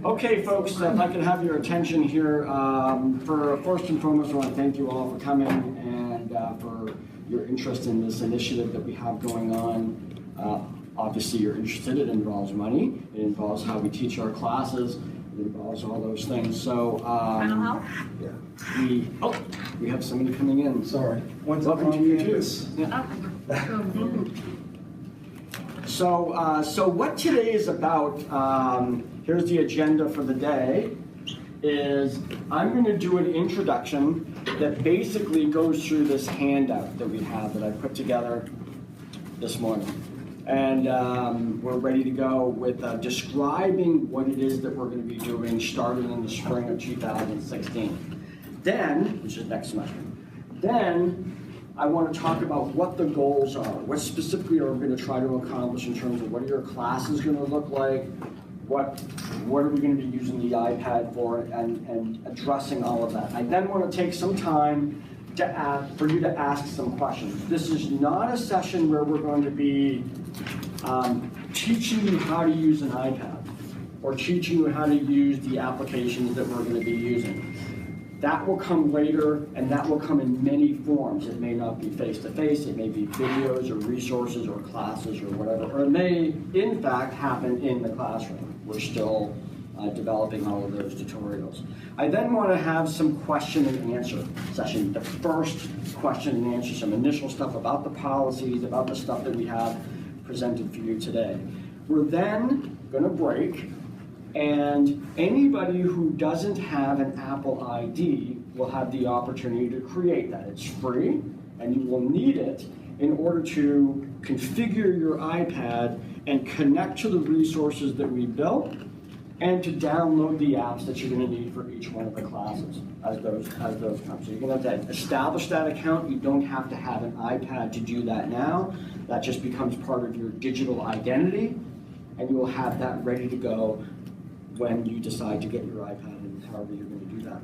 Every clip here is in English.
Okay, folks, if I can have your attention here, for first and foremost, I want to thank you all for coming and for your interest in this initiative that we have going on. Obviously, you're interested. It involves money. It involves how we teach our classes. It involves all those things. So, Mental health? Yeah. We have somebody coming in. Sorry. Welcome to you too. Yeah. So what today is about, here's the agenda for the day, is I'm going to do an introduction that basically goes through this handout that we have that I put together this morning. And we're ready to go with describing what it is that we're going to be doing starting in the spring of 2016. Then, which is next semester, then I want to talk about what the goals are, what specifically are we going to try to accomplish in terms of what are your classes going to look like, what are we going to be using the iPad for, and addressing all of that. I then want to take some time for you to ask some questions. This is not a session where we're going to be teaching you how to use an iPad or teaching you how to use the applications that we're going to be using. That will come later, and that will come in many forms. It may not be face-to-face, it may be videos or resources or classes or whatever, or it may, in fact, happen in the classroom. We're still developing all of those tutorials. I then want to have some question and answer session. The first question and answer, some initial stuff about the policies, about the stuff that we have presented for you today. We're then going to break, and anybody who doesn't have an Apple ID will have the opportunity to create that. It's free, and you will need it in order to configure your iPad and connect to the resources that we built, and to download the apps that you're going to need for each one of the classes as those come. So you're going to have to establish that account. You don't have to have an iPad to do that now. That just becomes part of your digital identity, and you will have that ready to go when you decide to get your iPad and however you're going to do that.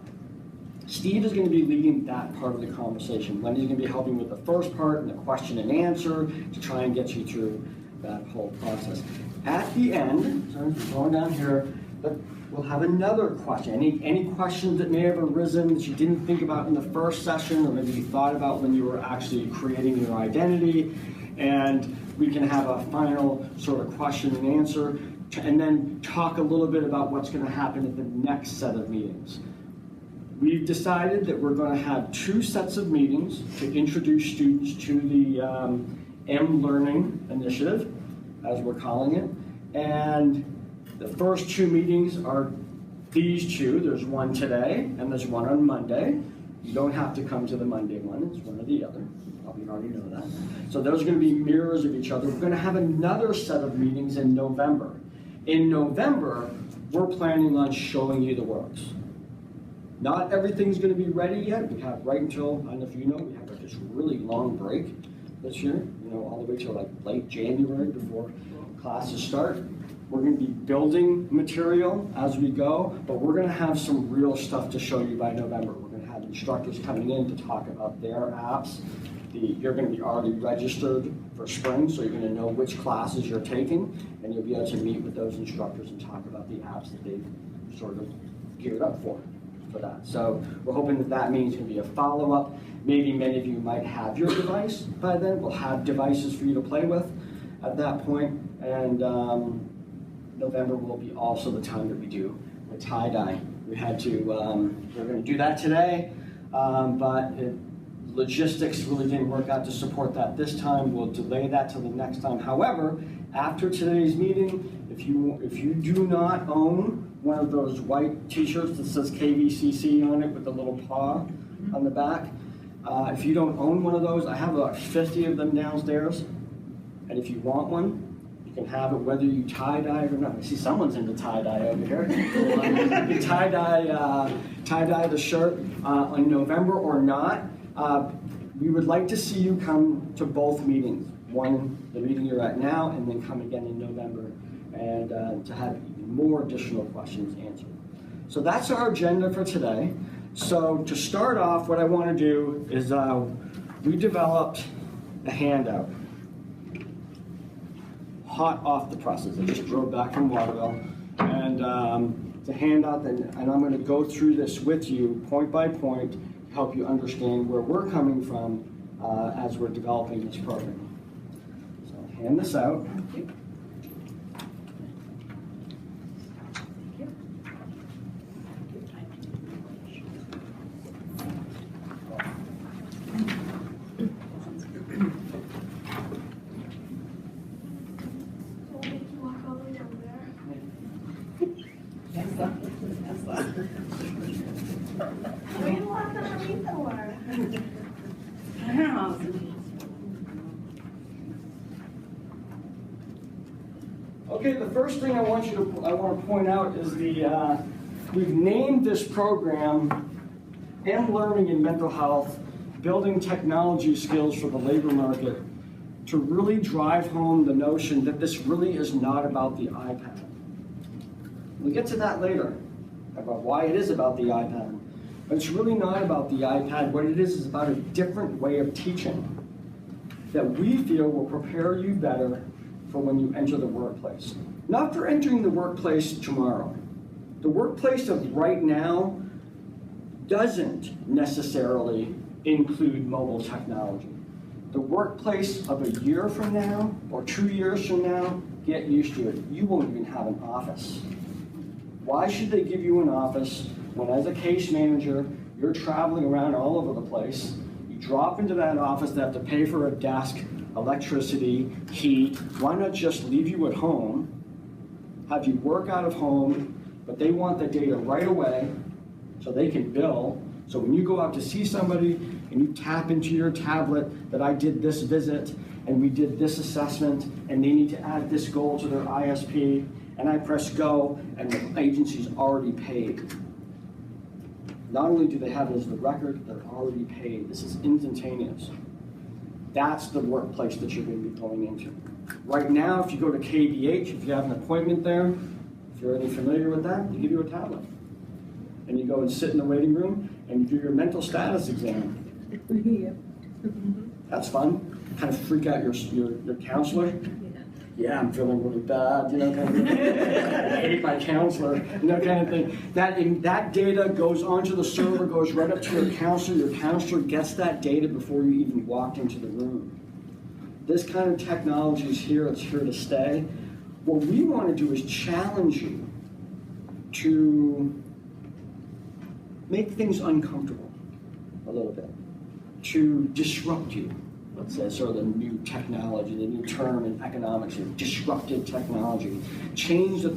Steve is going to be leading that part of the conversation. Wendy's going to be helping with the first part and the question and answer to try and get you through that whole process. At the end, sorry, we're going down here, but we'll have another question. Any questions that may have arisen that you didn't think about in the first session, or maybe you thought about when you were actually creating your identity, and we can have a final sort of question and answer, and then talk a little bit about what's going to happen at the next set of meetings. We've decided that we're going to have 2 sets of meetings to introduce students to the M-Learning initiative, as we're calling it. And the first 2 meetings are these 2. There's one today, and there's one on Monday. You don't have to come to the Monday one. It's one or the other. Probably already know that. So those are going to be mirrors of each other. We're going to have another set of meetings in November. In November, we're planning on showing you the works. Not everything's going to be ready yet. We have right until, I don't know if you know, we have this really long break this year, all the way till like late January before classes start. We're going to be building material as we go, but we're going to have some real stuff to show you by November. We're going to have instructors coming in to talk about their apps. You're going to be already registered for spring, so you're going to know which classes you're taking, and you'll be able to meet with those instructors and talk about the apps that they've sort of geared up for that. So we're hoping that that means going to be a follow-up. Maybe many of you might have your device by then. We'll have devices for you to play with at that point. And November will be also the time that we do the tie-dye. We had to, we're going to do that today, but logistics really didn't work out to support that this time. We'll delay that till the next time. However, after today's meeting, if you do not own one of those white t-shirts that says KVCC on it with the little paw on the back, if you don't own one of those, I have about 50 of them downstairs, and if you want one, you can have it whether you tie-dye or not. I see someone's into tie-dye over here. You can tie-dye the shirt in November or not. We would like to see you come to both meetings. One, the meeting you're at now, and then come again in November, and to have even more additional questions answered. So that's our agenda for today. So to start off, what I want to do is we developed a handout. hot off the presses. I just drove back from Waterville, and it's a handout, and I'm going to go through this with you point by point to help you understand where we're coming from as we're developing this program. So I'll hand this out. Okay, the first thing I want to point out is we've named this program Learning in Mental Health, Building Technology Skills for the Labor Market, to really drive home the notion that this really is not about the iPad. We'll get to that later, about why it is about the iPad. But it's really not about the iPad. What it is about a different way of teaching that we feel will prepare you better for when you enter the workplace. Not for entering the workplace tomorrow. The workplace of right now doesn't necessarily include mobile technology. The workplace of a year from now or 2 years from now, get used to it. You won't even have an office. Why should they give you an office when, as a case manager, you're traveling around all over the place? You drop into that office, they have to pay for a desk, electricity, heat. Why not just leave you at home, have you work out of home, but they want the data right away so they can bill. So when you go out to see somebody and you tap into your tablet that I did this visit and we did this assessment and they need to add this goal to their ISP, and I press go and the agency's already paid. Not only do they have it as the record, they're already paid. This is instantaneous. That's the workplace that you're going to be going into. Right now, if you go to KVH, if you have an appointment there, if you're already familiar with that, they give you a tablet. And you go and sit in the waiting room and you do your mental status exam. That's fun. Kind of freak out your counselor. Yeah, I'm feeling really bad, you know, kind of thing. I hate my counselor, you know, kind of thing. That data goes onto the server, goes right up to your counselor. Your counselor gets that data before you even walked into the room. This kind of technology is here, it's here to stay. What we want to do is challenge you to make things uncomfortable a little bit, to disrupt you. Let's say sort of the new technology, the new term in economics, disruptive technology. Change the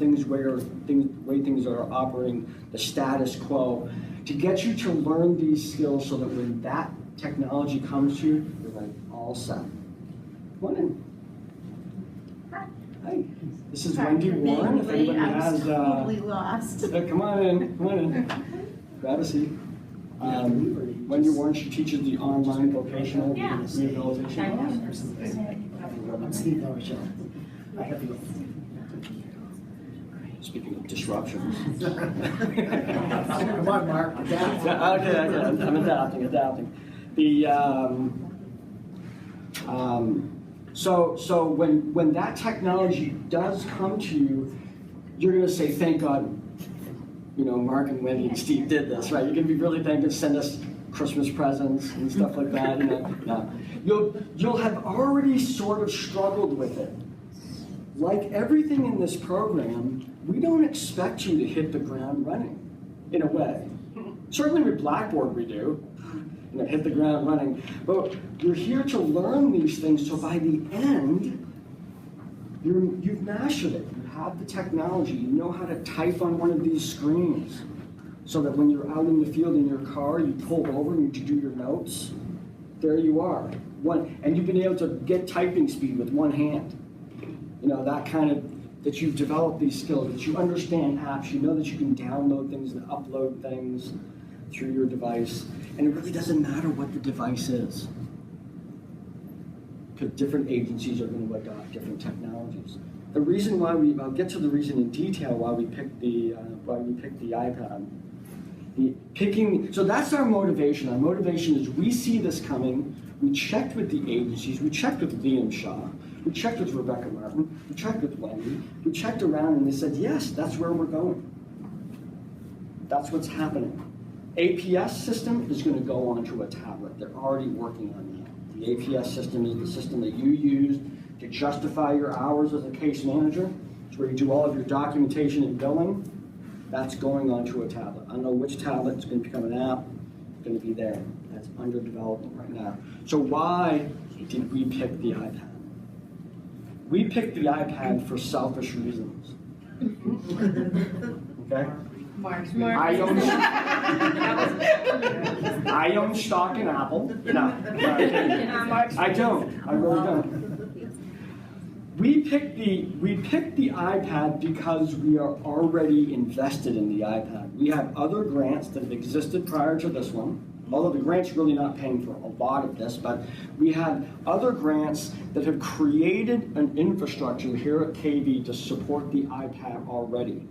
way things are operating, the status quo, to get you to learn these skills so that when that technology comes to you, you're like all set. Come on in. Hi. This is Wendy Warren. If anybody has, totally lost. Come on in. Come on in. Grab a seat. Wendy Warren, she teaches the online vocational rehabilitation. I'm Steve Rochelle. I have the. Speaking of disruptions. Come on, Mark. Adapt. Okay. I'm adapting. So when that technology does come to you, you're going to say, "Thank God." You know, Mark and Wendy and Steve did this, right? You're going to be really thankful, send us Christmas presents and stuff like that. You know, no. You'll have already sort of struggled with it. Like everything in this program, we don't expect you to hit the ground running, in a way. Certainly with Blackboard we do, you know, hit the ground running. But you're here to learn these things, so by the end, you've mastered it. You have the technology. You know how to type on one of these screens so that when you're out in the field in your car, you pull over and you do your notes. There you are. And you've been able to get typing speed with one hand. You know, that you've developed these skills, that you understand apps, you know that you can download things and upload things through your device. And it really doesn't matter what the device is, because different agencies are going to adopt different technologies. The reason why I'll get to the reason in detail why we picked the iPad. So that's our motivation. Our motivation is we see this coming. We checked with the agencies. We checked with Liam Shaw. We checked with Rebecca Martin, we checked with Wendy, we checked around and they said, yes, that's where we're going. That's what's happening. APS system is going to go onto a tablet. They're already working on that. The APS system is the system that you use to justify your hours as a case manager. It's where you do all of your documentation and billing. That's going onto a tablet. I don't know which tablet. It's going to become an app. It's going to be there. That's under development right now. So why did we pick the iPad? We picked the iPad for selfish reasons. Okay? I own stock in Apple. No, I don't. I really don't. We picked the iPad because we are already invested in the iPad. We have other grants that have existed prior to this one, although the grant's really not paying for a lot of this, but we have other grants that have created an infrastructure here at KV to support the iPad already.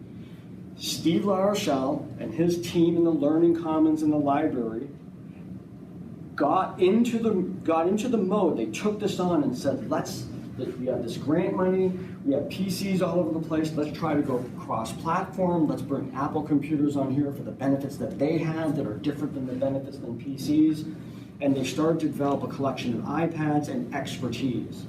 Steve LaRochelle and his team in the Learning Commons in the library got into the mode. They took this on and said, we have this grant money, we have PCs all over the place, let's try to go cross-platform, let's bring Apple computers on here for the benefits that they have that are different than the benefits than PCs. And they started to develop a collection of iPads and expertise.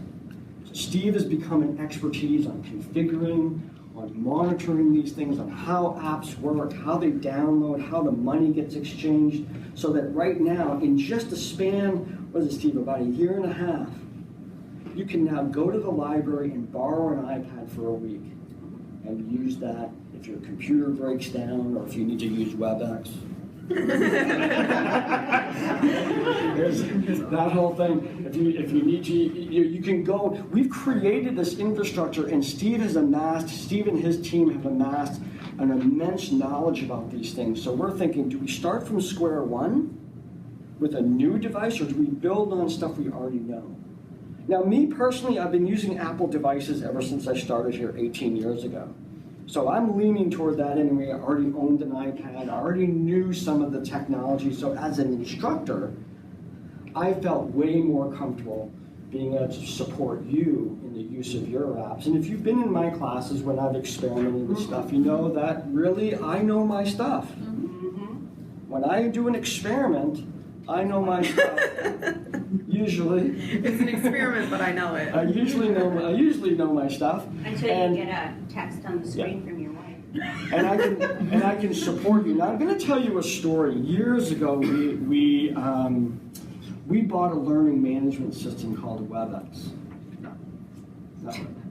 So Steve has become an expertise on configuring, on monitoring these things, on how apps work, how they download, how the money gets exchanged, so that right now, in just a span, what is it, Steve, about a year and a half, you can now go to the library and borrow an iPad for a week and use that if your computer breaks down or if you need to use WebEx. That whole thing. If you need to, you can go. We've created this infrastructure, and Steve and his team have amassed an immense knowledge about these things. So we're thinking, do we start from square one with a new device, or do we build on stuff we already know? Now, me personally, I've been using Apple devices ever since I started here 18 years ago. So I'm leaning toward that anyway. I already owned an iPad. I already knew some of the technology. So as an instructor, I felt way more comfortable being able to support you in the use of your apps. And if you've been in my classes when I've experimented with stuff, you know that really I know my stuff. When I do an experiment, I know my stuff. Usually. It's an experiment, but I know it. I usually know my stuff. Until you get a text on the screen from your wife. And I can support you. Now I'm going to tell you a story. Years ago, we bought a learning management system called WebEx. No,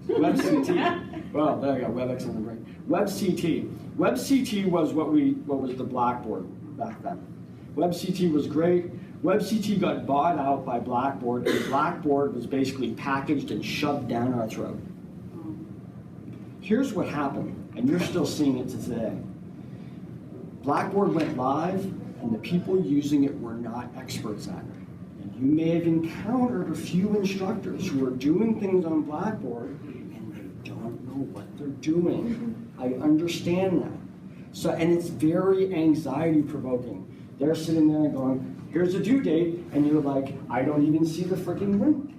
WebCT. Well, there you go. WebEx on the brain. WebCT. WebCT was what was the Blackboard back then. WebCT was great. WebCT got bought out by Blackboard, and Blackboard was basically packaged and shoved down our throat. Here's what happened, and you're still seeing it today. Blackboard went live, and the people using it were not experts at it. And you may have encountered a few instructors who are doing things on Blackboard, and they don't know what they're doing. I understand that. So, and it's very anxiety-provoking. They're sitting there and going, here's a due date, and you're like, I don't even see the freaking link.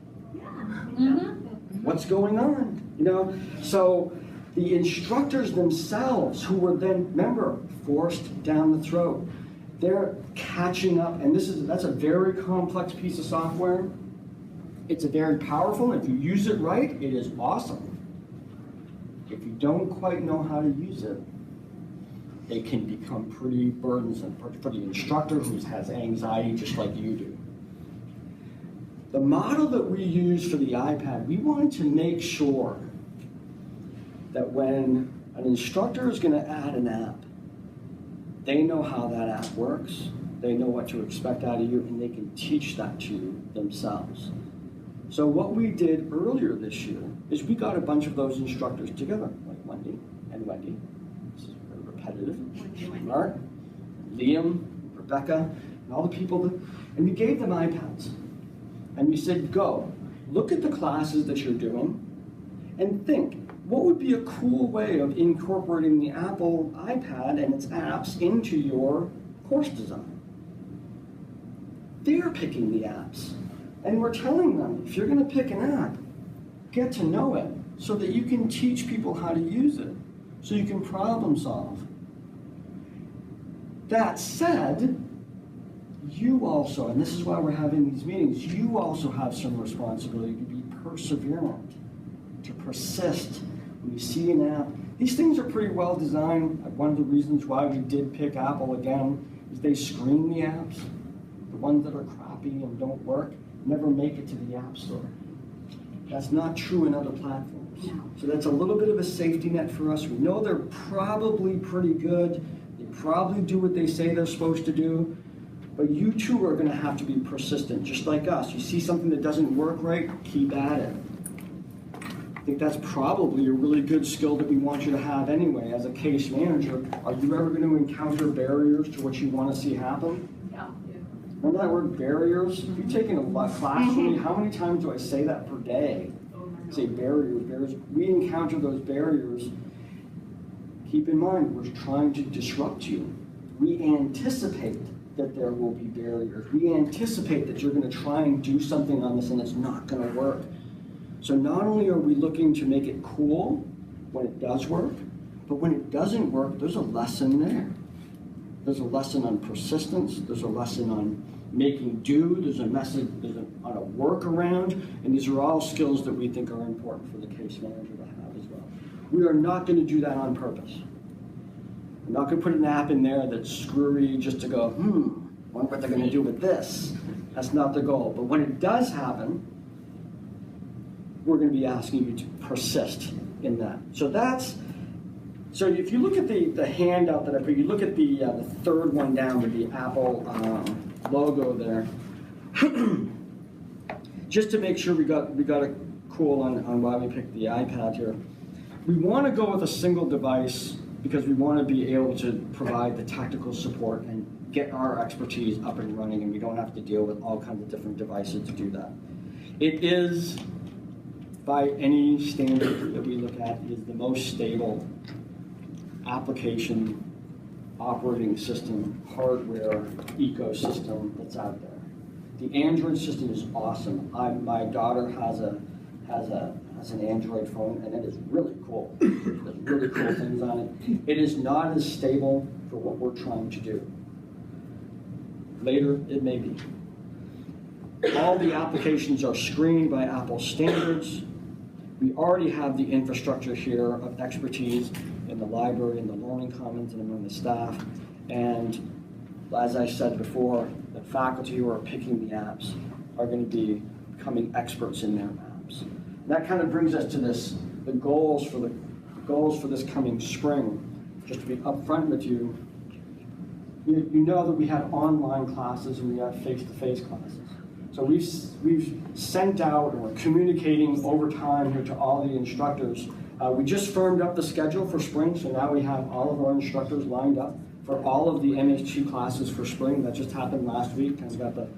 What's going on? You know? So the instructors themselves, who were then, remember, forced down the throat, they're catching up, and that's a very complex piece of software. It's a very powerful, and if you use it right, it is awesome. If you don't quite know how to use it, they can become pretty burdensome for the instructor who has anxiety just like you do. The model that we use for the iPad, we wanted to make sure that when an instructor is going to add an app, they know how that app works, they know what to expect out of you, and they can teach that to you themselves. So what we did earlier this year is we got a bunch of those instructors together, like Wendy and Wendy. Mark, Liam, Rebecca, and all the people, and we gave them iPads. And we said, go, look at the classes that you're doing, and think, what would be a cool way of incorporating the Apple iPad and its apps into your course design? They're picking the apps. And we're telling them, if you're going to pick an app, get to know it so that you can teach people how to use it, so you can problem solve. That said, you also, and this is why we're having these meetings, you also have some responsibility to be perseverant, to persist. When you see an app, these things are pretty well designed. One of the reasons why we did pick Apple again is they screen the apps. The ones that are crappy and don't work never make it to the App Store. That's not true in other platforms. So that's a little bit of a safety net for us. We know they're probably pretty good. They probably do what they say they're supposed to do. But you too are going to have to be persistent, just like us. You see something that doesn't work right, keep at it. I think that's probably a really good skill that we want you to have anyway as a case manager. Are you ever going to encounter barriers to what you want to see happen? Yeah. Remember that word, barriers? If you're taking a class with me, how many times do I say that per day? Say barriers, barriers. We encounter those barriers. Keep in mind, we're trying to disrupt you. We anticipate that there will be barriers. We anticipate that you're going to try and do something on this and it's not going to work. So not only are we looking to make it cool when it does work, but when it doesn't work, there's a lesson there. There's a lesson on persistence. There's a lesson on making do. There's a message on a workaround. And these are all skills that we think are important for the case manager to have as well. We are not going to do that on purpose. We're not going to put an app in there that's screwy just to go, wonder what they're going to do with this. That's not the goal. But when it does happen, we're going to be asking you to persist in that. So if you look at the handout that I put, you look at the third one down with the Apple logo there, just to make sure we got it cool on why we picked the iPad here. We want to go with a single device because we want to be able to provide the technical support and get our expertise up and running, and we don't have to deal with all kinds of different devices to do that. It is, by any standard that we look at, is the most stable application, operating system, hardware ecosystem that's out there. The Android system is awesome. My daughter has an Android phone, and it is really cool. There's really cool things on it. It is not as stable for what we're trying to do. Later, it may be. All the applications are screened by Apple standards. We already have the infrastructure here of expertise in the library and the learning commons and among the staff. And as I said before, the faculty who are picking the apps are going to be becoming experts in their apps. And that kind of brings us to the goals for this coming spring. Just to be upfront with you, you know that we have online classes and we have face-to-face classes. So we've sent out, and we're communicating over time here to all the instructors. We just firmed up the schedule for spring, so now we have all of our instructors lined up for all of the MHT classes for spring. That just happened last week, and we got the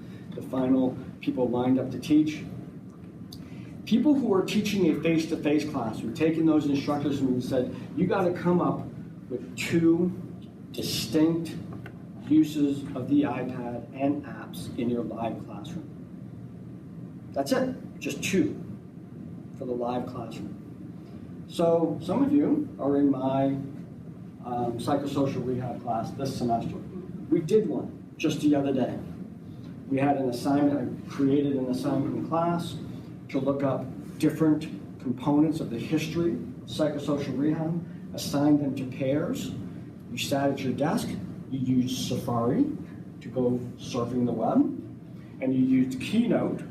final people lined up to teach. People who are teaching a face-to-face class, we've taken those instructors and we said, you got to come up with 2 distinct uses of the iPad and apps in your live classroom. That's it, just 2 for the live classroom. So some of you are in my psychosocial rehab class this semester. We did one just the other day. We had an assignment, I created an assignment in class to look up different components of the history of psychosocial rehab, assigned them to pairs. You sat at your desk, you used Safari to go surfing the web, and you used Keynote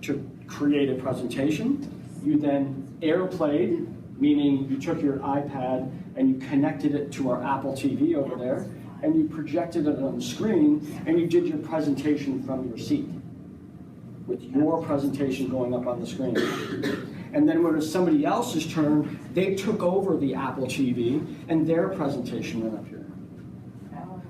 to create a presentation. You then airplayed, meaning you took your iPad and you connected it to our Apple TV over there, and you projected it on the screen, and you did your presentation from your seat, with your presentation going up on the screen. And then when it was somebody else's turn, they took over the Apple TV, and their presentation went up here.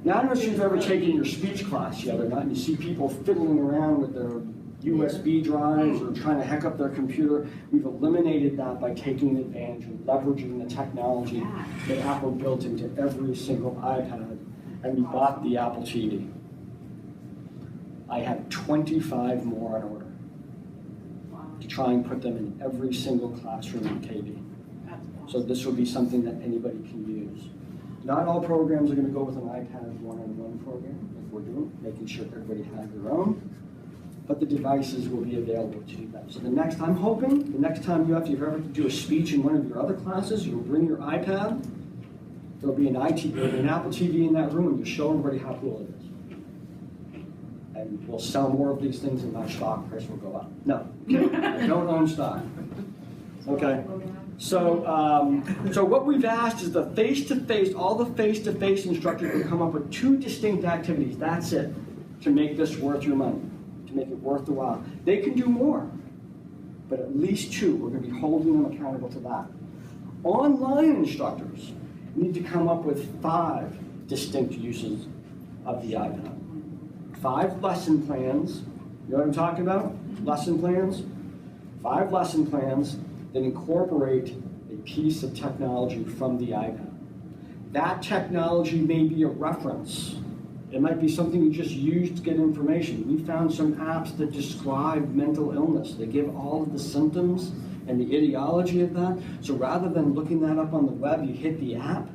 Now, I don't know if you've ever taken your speech class yet or not, and you see people fiddling around with their USB drives or trying to hack up their computer. We've eliminated that by taking advantage and leveraging the technology that Apple built into every single iPad, and we bought the Apple TV. I have 25 more on order to try and put them in every single classroom in KB. So this will be something that anybody can use. Not all programs are going to go with an iPad one-on-one program, like we're doing, making sure everybody has their own. But the devices will be available to you guys. So the next time you have to ever do a speech in one of your other classes, you'll bring your iPad. There'll be an Apple TV in that room, and you'll show everybody how cool it is. And we'll sell more of these things, and my stock price will go up. No, I don't own stock. Okay. So what we've asked is the face-to-face, all the face-to-face instructors will come up with 2 distinct activities. That's it, to make this worth your money, to make it worth the while. They can do more, but at least 2. We're going to be holding them accountable to that. Online instructors need to come up with 5 distinct uses of the iPad. 5 lesson plans. You know what I'm talking about? Lesson plans. 5 lesson plans that incorporate a piece of technology from the iPad. That technology may be a reference. It might be something you just use to get information. We found some apps that describe mental illness. They give all of the symptoms and the etiology of that. So rather than looking that up on the web, you hit the app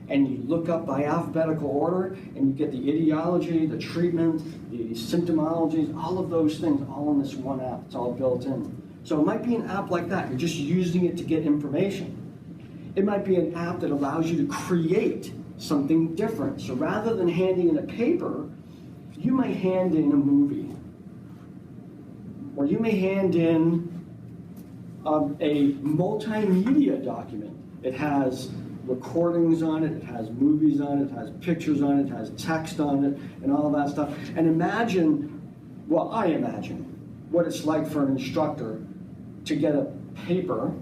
and you look up by alphabetical order and you get the etiology, the treatment, the symptomologies, all of those things all in this one app. It's all built in. So it might be an app like that. You're just using it to get information. It might be an app that allows you to create something different. So rather than handing in a paper, you may hand in a movie. Or you may hand in a multimedia document. It has recordings on it, it has movies on it, it has pictures on it, it has text on it, and all that stuff. And imagine, well, I imagine what it's like for an instructor to get a paper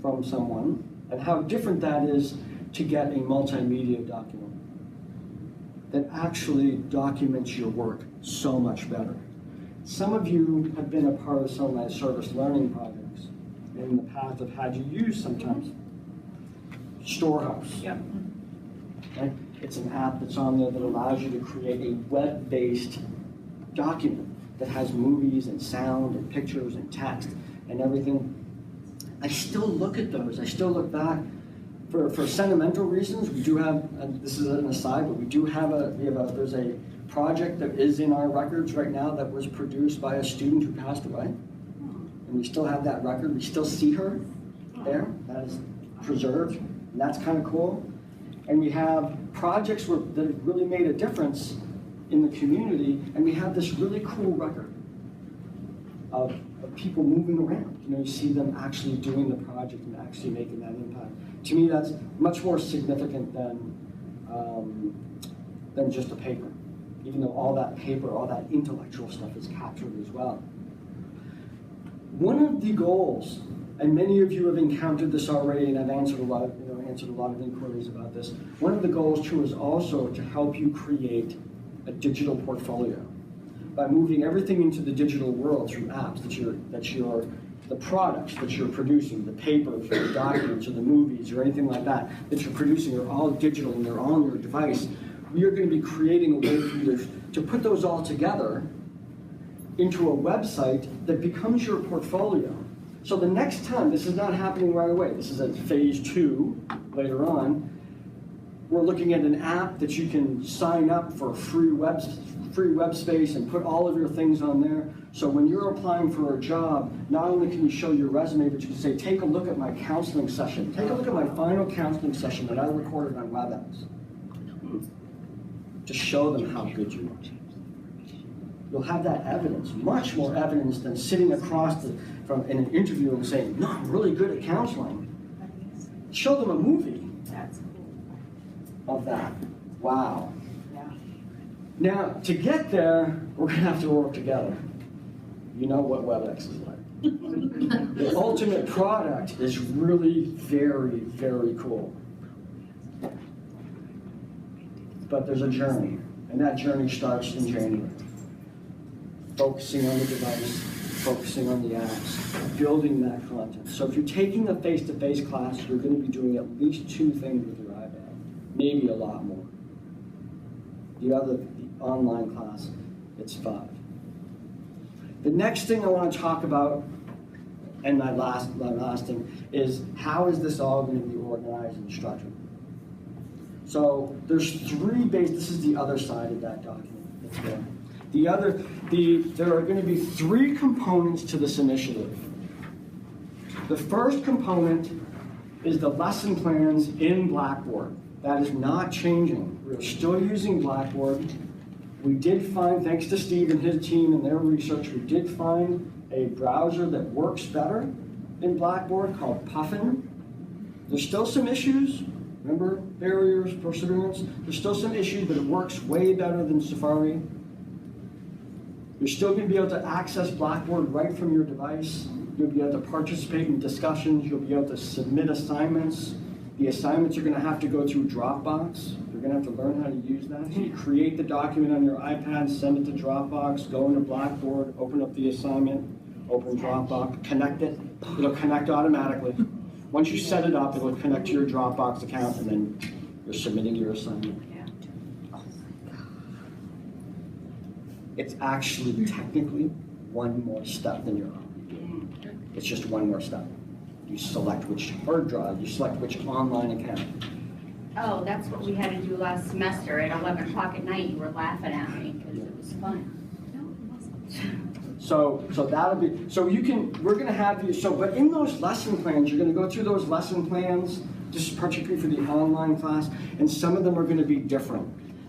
from someone, and how different that is to get a multimedia document that actually documents your work so much better. Some of you have been a part of some of my service learning projects, and in the past have had you use sometimes Storehouse. Yep. Okay? It's an app that's on there that allows you to create a web-based document that has movies and sound and pictures and text and everything. I still look at those. I still look back for sentimental reasons. We do have, and this is an aside, but there's a project that is in our records right now that was produced by a student who passed away. And we still have that record. We still see her there. That is preserved. And that's kind of cool. And we have projects that have really made a difference in the community, and we have this really cool record of people moving around. You know, you see them actually doing the project and actually making that impact. To me, that's much more significant than just a paper, even though all that paper, all that intellectual stuff is captured as well. One of the goals, and many of you have encountered this already, and I've answered a lot of inquiries about this. One of the goals too is also to help you create a digital portfolio by moving everything into the digital world through apps the products that you're producing, the papers or the documents or the movies or anything like that you're producing are all digital and they're on your device. We are going to be creating a way for you to put those all together into a website that becomes your portfolio. So the next time, this is not happening right away, this is at phase 2 later on, we're looking at an app that you can sign up for free web space and put all of your things on there. So when you're applying for a job, not only can you show your resume, but you can say, take a look at my counseling session. Take a look at my final counseling session that I recorded on WebEx. To show them how good you are. You'll have that evidence, much more evidence than sitting across from in an interview and saying, no, I'm really good at counseling. Show them a movie of that. Wow. Now, to get there, we're going to have to work together. You know what WebEx is like. The ultimate product is really very, very cool. But there's a journey, and that journey starts in January. Focusing on the device, focusing on the apps, building that content. So if you're taking a face-to-face class, you're going to be doing at least 2 things with your iPad, maybe a lot more. The online class, it's 5. The next thing I want to talk about And my last thing is, how is this all going to be organized and structured? So there's this is the other side of that document that's there. There are going to be 3 components to this initiative. The first component is the lesson plans in Blackboard. That is not changing. We're still using Blackboard. We did find, thanks to Steve and his team and their research, we did find a browser that works better in Blackboard called Puffin. There's still some issues. Remember, barriers, perseverance? There's still some issues, but it works way better than Safari. You're still going to be able to access Blackboard right from your device. You'll be able to participate in discussions. You'll be able to submit assignments. The assignments are going to have to go through Dropbox. You're going to have to learn how to use that. So you create the document on your iPad, send it to Dropbox, go into Blackboard, open up the assignment, open Dropbox, connect it. It'll connect automatically. Once you set it up, it'll connect to your Dropbox account, and then you're submitting your assignment. It's actually technically one more step than your own. It's just one more step. You select which hard drive, you select which online account. Oh, that's what we had to do last semester at 11 o'clock at night. You were laughing at me because it was fun. So that'll be, so you can, we're gonna have you, but in those lesson plans, you're gonna go through those lesson plans, just particularly for the online class, and some of them are gonna be different.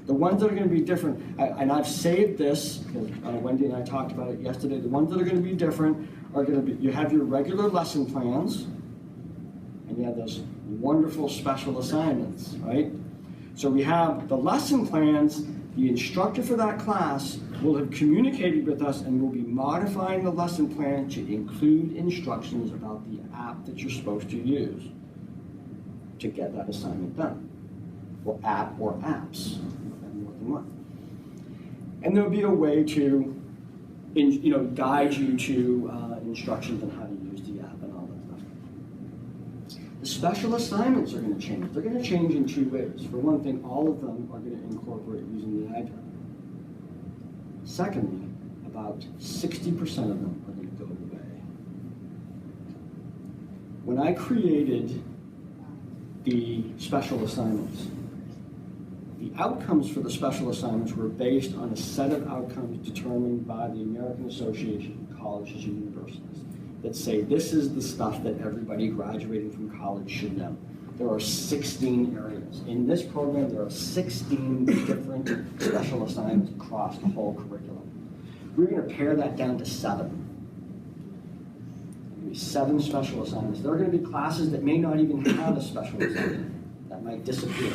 The ones that are gonna be different, and I've saved this, because Wendy and I talked about it yesterday, the ones that are gonna be different are gonna be, you have your regular lesson plans, and you have those wonderful special assignments, right? So we have the lesson plans. The instructor for that class will have communicated with us and will be modifying the lesson plan to include instructions about the app that you're supposed to use to get that assignment done, or app or apps, more than one. And there'll be a way to, guide you to instructions on how to use the app and all that stuff. The special assignments are going to change. They're going to change in 2 ways. For one thing, all of them are going to incorporate using the iPad. Secondly, about 60% of them are going to go away. When I created the special assignments, the outcomes for the special assignments were based on a set of outcomes determined by the American Association of Colleges and Universities that say this is the stuff that everybody graduating from college should know. There are 16 areas. In this program, there are 16 different special assignments across the whole curriculum. We're going to pare that down to 7. There'll be 7 special assignments. There are going to be classes that may not even have a special assignment. That might disappear.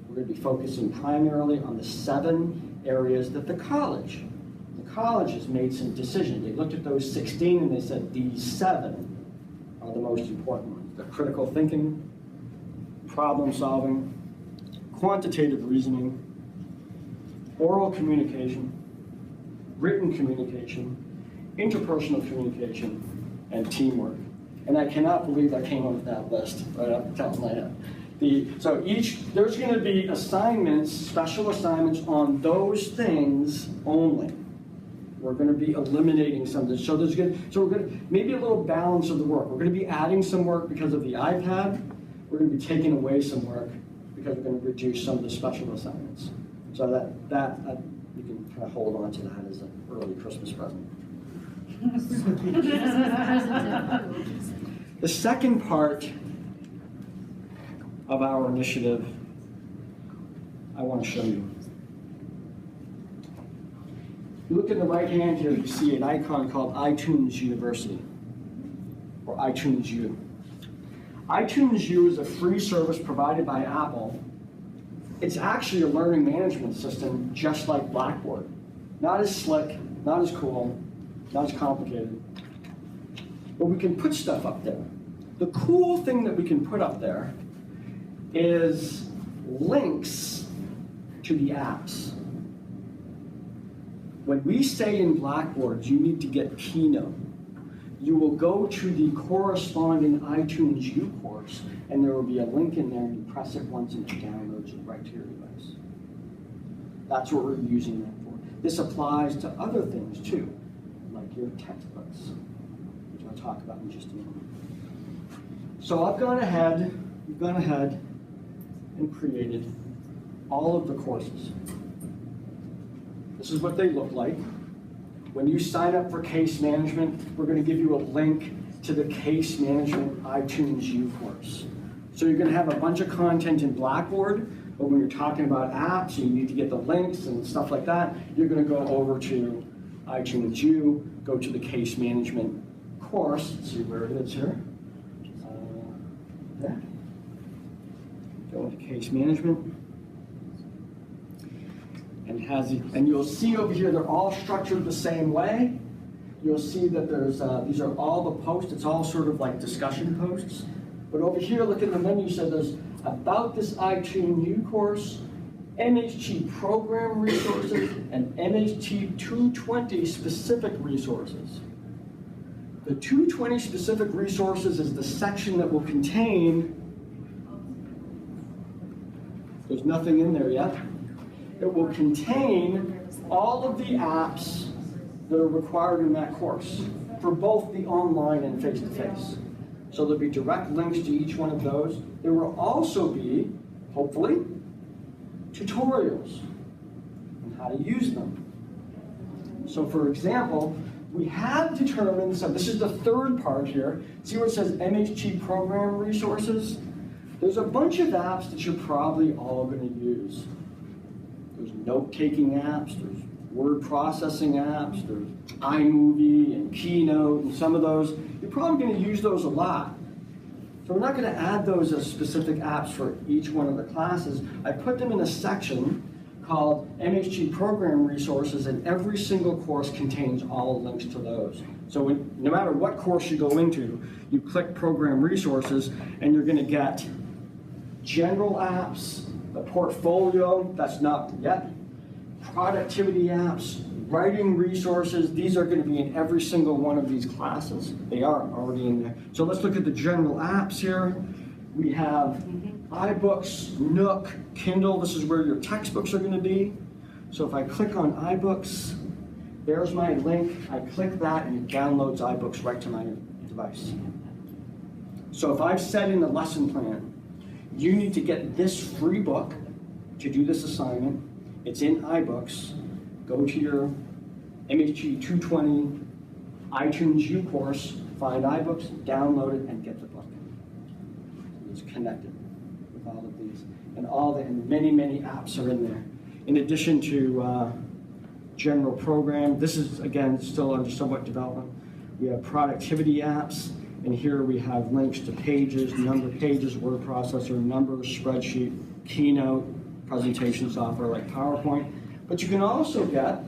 We're going to be focusing primarily on the 7 areas that the college has made some decisions. They looked at those 16 and they said these 7 are the most important ones. The critical thinking, problem solving, quantitative reasoning, oral communication, written communication, interpersonal communication, and teamwork. And I cannot believe I came up with that list right off the top of my head. There's going to be assignments, special assignments on those things only. We're going to be eliminating some of this. So we're going to, maybe a little balance of the work. We're going to be adding some work because of the iPad. We're going to be taking away some work because we're going to reduce some of the special assignments. So that you can kind of hold on to that as an early Christmas present. The second part of our initiative, I want to show you. You look in the right hand here, you see an icon called iTunes University, or iTunes U. iTunes U is a free service provided by Apple. It's actually a learning management system just like Blackboard. Not as slick, not as cool, not as complicated. But we can put stuff up there. The cool thing that we can put up there is links to the apps. When we say in Blackboard, you need to get Keynote, you will go to the corresponding iTunes U course, and there will be a link in there, and you press it once, and it downloads it right to your device. That's what we're using that for. This applies to other things, too, like your textbooks, which I'll I'll talk about in just a moment. So we've gone ahead and created all of the courses. This is what they look like. When you sign up for case management, we're going to give you a link to the case management iTunes U course. So you're going to have a bunch of content in Blackboard, but when you're talking about apps and you need to get the links and stuff like that, you're going to go over to iTunes U, go to the case management course. Let's see where it is here. There. Go into case management. And you'll see over here, they're all structured the same way. You'll see that there's, these are all the posts. It's all sort of like discussion posts. But over here, look at the menu, so there's about this iTunes U course, MHT program resources, and MHT 220 specific resources. The 220 specific resources is the section that will contain, there's nothing in there yet. It will contain all of the apps that are required in that course for both the online and face-to-face. So there'll be direct links to each one of those. There will also be, hopefully, tutorials on how to use them. So for example, we have determined, so this is the third part here. See where it says MHT program resources? There's a bunch of apps that you're probably all going to use. There's note-taking apps, there's word processing apps, there's iMovie and Keynote and some of those. You're probably going to use those a lot. So we're not going to add those as specific apps for each one of the classes. I put them in a section called MHT Program Resources, and every single course contains all links to those. So no matter what course you go into, you click Program Resources, and you're going to get general apps, the portfolio, that's not yet, productivity apps, writing resources. These are going to be in every single one of these classes. They are already in there. So let's look at the general apps here. We have iBooks, Nook, Kindle. This is where your textbooks are going to be. So if I click on iBooks, there's my link. I click that and it downloads iBooks right to my device. So if I've set in a lesson plan, you need to get this free book to do this assignment. It's in iBooks. Go to your MHT 220 iTunes U course, find iBooks, download it, and get the book. It's connected with all of these. And many, many apps are in there. In addition to general program, this is, again, still under somewhat development. We have productivity apps. And here we have links to pages, number pages, word processor, numbers, spreadsheet, Keynote, presentation software like PowerPoint. But you can also get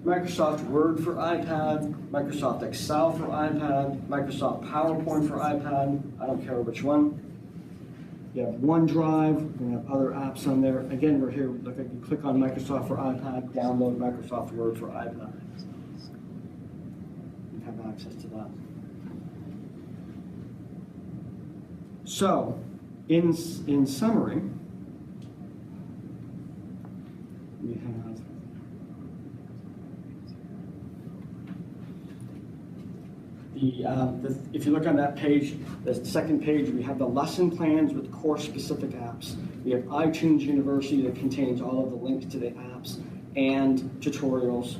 Microsoft Word for iPad, Microsoft Excel for iPad, Microsoft PowerPoint for iPad. I don't care which one. You have OneDrive. We have other apps on there. Again, we're here. Look, you click on Microsoft for iPad, download Microsoft Word for iPad. You have access to that. So, in summary, we have if you look on that page, the second page, we have the lesson plans with course-specific apps. We have iTunes University that contains all of the links to the apps and tutorials.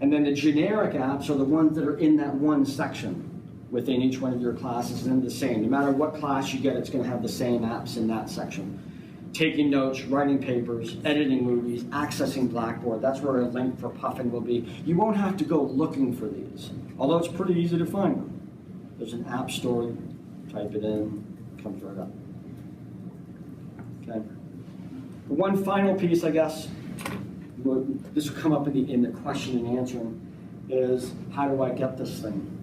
And then the generic apps are the ones that are in that one section within each one of your classes, and the same. No matter what class you get, it's going to have the same apps in that section. Taking notes, writing papers, editing movies, accessing Blackboard. That's where a link for Puffin will be. You won't have to go looking for these, although it's pretty easy to find them. There's an app store, type it in, comes right up. Okay. One final piece, I guess, this will come up in the question and answering, is how do I get this thing?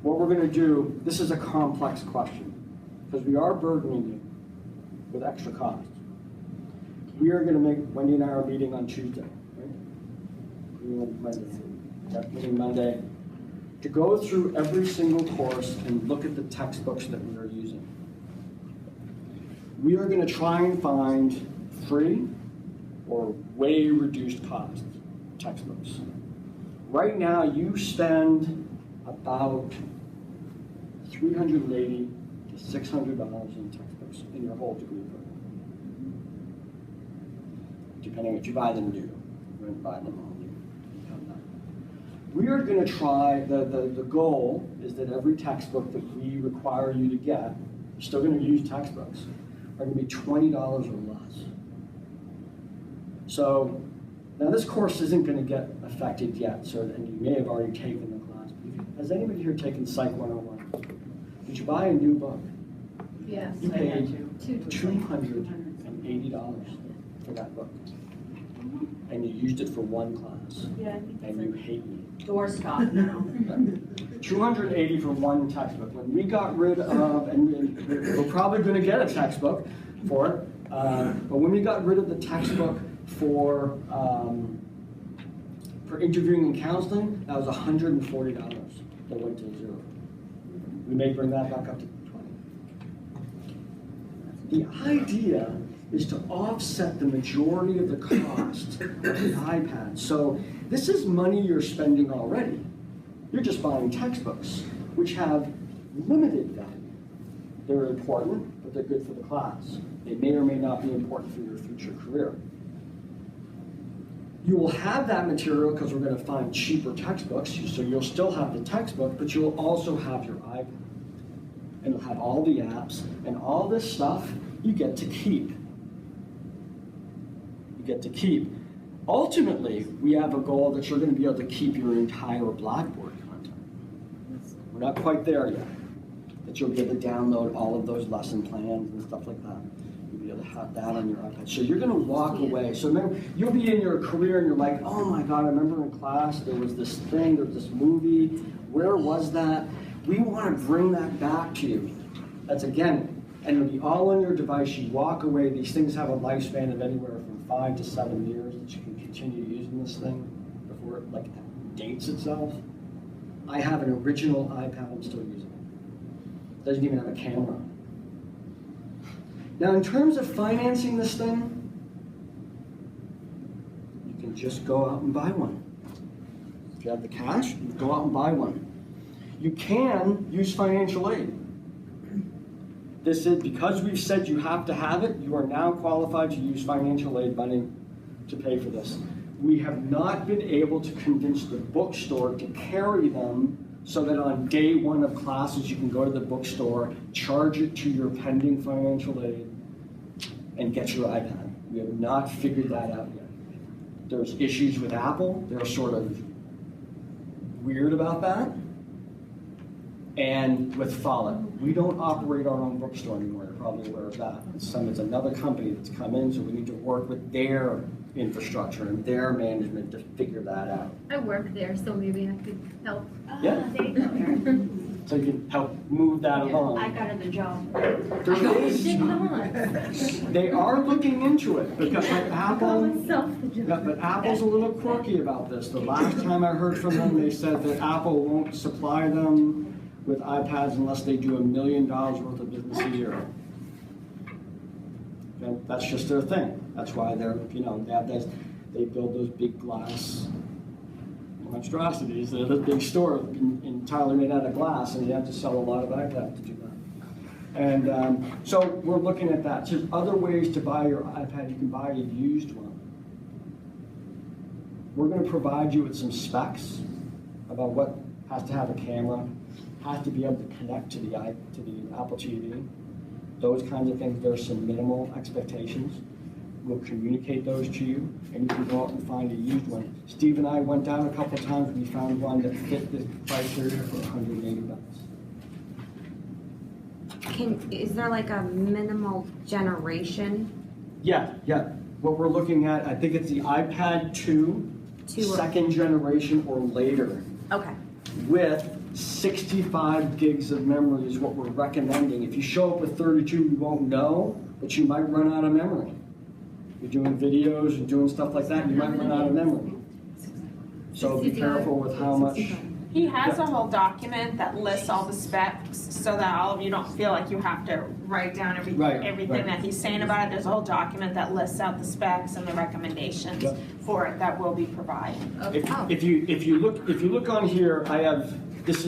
What we're going to do, this is a complex question, because we are burdening you with extra costs. We are going to make, Wendy and I are meeting on Tuesday, right? Meeting Monday, to go through every single course and look at the textbooks that we are using. We are going to try and find free or way reduced cost textbooks. Right now, you spend about $380 to $600 in textbooks in your whole degree program. Depending if you buy them new, you're going to buy them all new. We are going to try, the goal is that every textbook that we require you to get, you're still going to use textbooks, are going to be $20 or less. So now this course isn't going to get affected yet, so and you may have already taken the class. Has anybody here taken Psych 101? Did you buy a new book? Yes. You I had paid $280 for that book. And you used it for one class. Yeah, I think And you hate me. Doorstop now. 280 for one textbook. When we got rid of, and we're probably going to get a textbook for it, but when we got rid of the textbook for interviewing and counseling, that was $140 that went to zero. We may bring that back up to 20. The idea is to offset the majority of the cost of the iPad. So this is money you're spending already. You're just buying textbooks, which have limited value. They're important, but they're good for the class. They may or may not be important for your future career. You will have that material because we're going to find cheaper textbooks, so you'll still have the textbook, but you'll also have your iPad. And you'll have all the apps, and all this stuff you get to keep. You get to keep. Ultimately, we have a goal that you're going to be able to keep your entire Blackboard content. We're not quite there yet. That you'll be able to download all of those lesson plans and stuff like that. You'll be able to have that on your iPad. So you're going to walk away. So remember, you'll be in your career and you're like, oh my God, I remember in class there was this thing, there was this movie. Where was that? We want to bring that back to you. That's again, and it'll be all on your device. You walk away. These things have a lifespan of anywhere from 5 to 7 years that you can continue using this thing before it like dates itself. I have an original iPad I'm still using. It doesn't even have a camera. Now in terms of financing this thing, you can just go out and buy one. If you have the cash, you go out and buy one. You can use financial aid. This is because we've said you have to have it, you are now qualified to use financial aid money to pay for this. We have not been able to convince the bookstore to carry them so that on day one of classes you can go to the bookstore, charge it to your pending financial aid, and get your iPad. We have not figured that out yet. There's issues with Apple. They're sort of weird about that. And with Follett, we don't operate our own bookstore anymore. You're probably aware of that. It's another company that's come in, so we need to work with their infrastructure and their management to figure that out. I work there, so maybe I could help. Yeah. There you go, Erin. So you can help move that along. I got her the job. They are looking into it because like Apple, myself the yeah, job. but Apple's a little quirky about this. The last time I heard from them, they said that Apple won't supply them with iPads unless they do $1 million worth of business a year. And that's just their thing. That's why they're, they build those big glass monstrosities. They're the big store entirely made out of glass, and you have to sell a lot of iPads to do that. And so we're looking at that. So there's other ways to buy your iPad. You can buy a used one. We're going to provide you with some specs about what has to have a camera, has to be able to connect to the Apple TV, those kinds of things. There's some minimal expectations. We'll communicate those to you, and you can go out and find a used one. Steve and I went down a couple of times, and we found one that fit the criteria for $180. Is there like a minimal generation? Yeah. What we're looking at, I think it's the iPad 2, second generation or later. Okay. With 65 gigs of memory is what we're recommending. If you show up with 32, you won't know, but you might run out of memory. You're doing videos and doing stuff like that, you might run out of memory. So be careful with how much. He has a whole document that lists all the specs so that all of you don't feel like you have to write down everything that he's saying about it. There's a whole document that lists out the specs and the recommendations for it that will be provided. If you look on here, I have this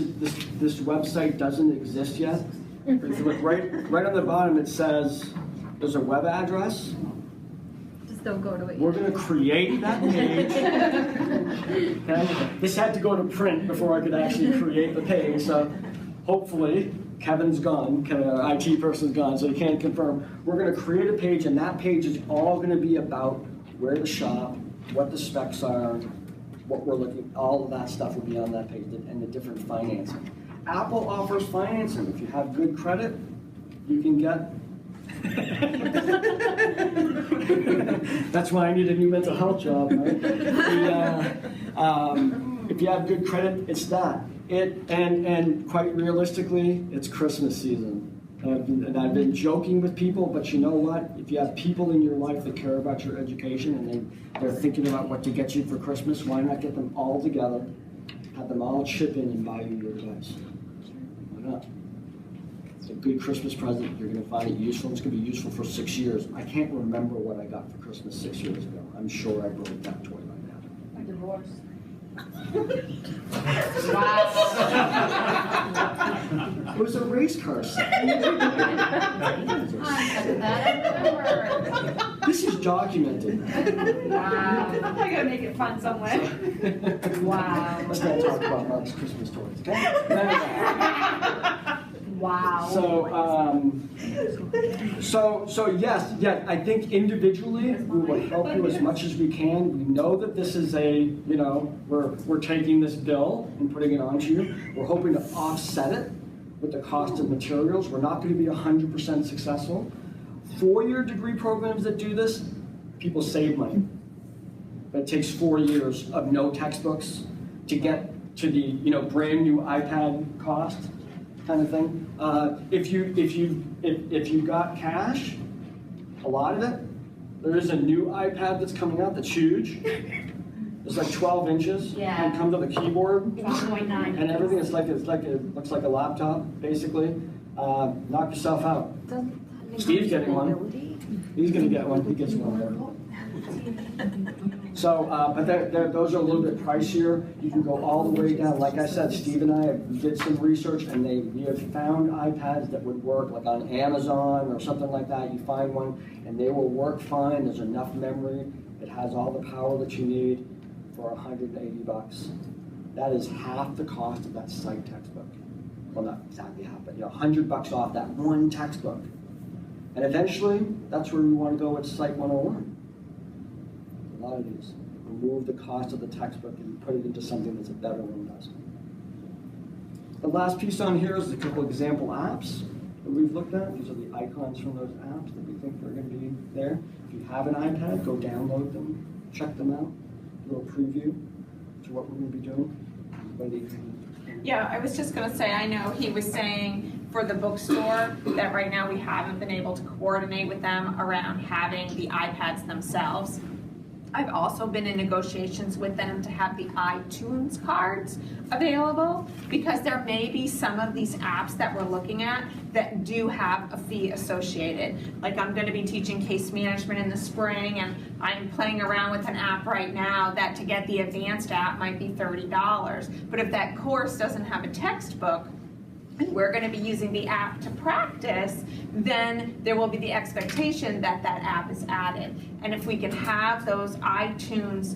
website doesn't exist yet. If you look right on the bottom, it says, there's a web address. Just don't go to it. We're gonna create that page. Okay? This had to go to print before I could actually create the page, so hopefully, Kevin's gone, our IT person's gone, so he can't confirm. We're gonna create a page, and that page is all gonna be about where to shop, what the specs are, what we're looking, all of that stuff will be on that page, and the different financing. Apple offers financing. If you have good credit, you can get. That's why I need a new mental health job, right? If you have good credit, it's that. And quite realistically, it's Christmas season. And I've been joking with people, but you know what? If you have people in your life that care about your education and they're thinking about what to get you for Christmas, why not get them all together, have them all chip in and buy you your device? Why not? It's a good Christmas present. You're going to find it useful. It's going to be useful for 6 years. I can't remember what I got for Christmas 6 years ago. I'm sure I broke that toy by now. A divorce. It was a race car set. This is documented. Wow. I gotta make it fun some way. Wow. Let's not talk about Mark's Christmas toys, okay? Wow. So yes, I think individually we will help you as much as we can. We know that this is we're taking this bill and putting it onto you. We're hoping to offset it with the cost of materials. We're not going to be 100% successful. 4-year degree programs that do this, people save money. But it takes 4 years of no textbooks to get to the brand new iPad cost kind of thing. If you got cash, a lot of it, there is a new iPad that's coming out that's huge. It's like 12 inches. Yeah. And comes with a keyboard 1.9. and everything. It looks like a laptop basically. Knock yourself out. Steve's getting one. He's gonna get one. He gets one there. So, but those are a little bit pricier. You can go all the way down. Like I said, Steve and I did some research, and we have found iPads that would work, like on Amazon or something like that. You find one, and they will work fine. There's enough memory. It has all the power that you need for $180. That is half the cost of that psych textbook. Well, not exactly half, but $100 off that one textbook. And eventually, that's where we want to go with Psych 101. A lot of these. Remove the cost of the textbook and put it into something that's a better one does. The last piece on here is a couple example apps that we've looked at. These are the icons from those apps that we think are going to be there. If you have an iPad, go download them, check them out, a little preview to what we're going to be doing. Yeah, I was just gonna say, I know he was saying for the bookstore that right now we haven't been able to coordinate with them around having the iPads themselves. I've also been in negotiations with them to have the iTunes cards available because there may be some of these apps that we're looking at that do have a fee associated. Like I'm gonna be teaching case management in the spring and I'm playing around with an app right now that to get the advanced app might be $30. But if that course doesn't have a textbook, and we're going to be using the app to practice, then there will be the expectation that that app is added. And if we can have those iTunes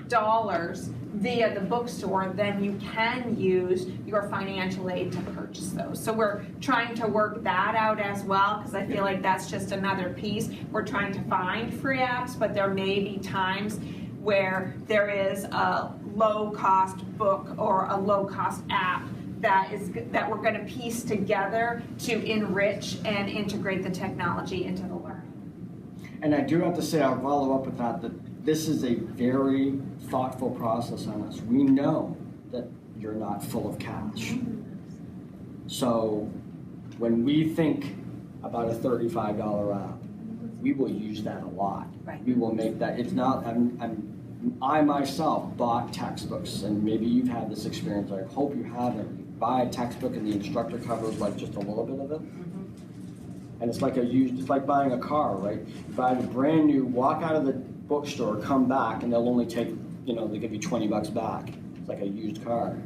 dollars via the bookstore, then you can use your financial aid to purchase those. So we're trying to work that out as well, because I feel like that's just another piece. We're trying to find free apps, but there may be times where there is a low-cost book or a low-cost app that we're going to piece together to enrich and integrate the technology into the learning. And I do have to say, I'll follow up with that this is a very thoughtful process on us. We know that you're not full of cash. So when we think about a $35 app, we will use that a lot. Right. We will make that, it's not, I myself bought textbooks, and maybe you've had this experience, I hope you haven't. You buy a textbook and the instructor covers like just a little bit of it. And it's like it's like buying a car, right? You buy a brand new, walk out of the bookstore, come back, and they'll only take, they give you $20 back. It's like a used car.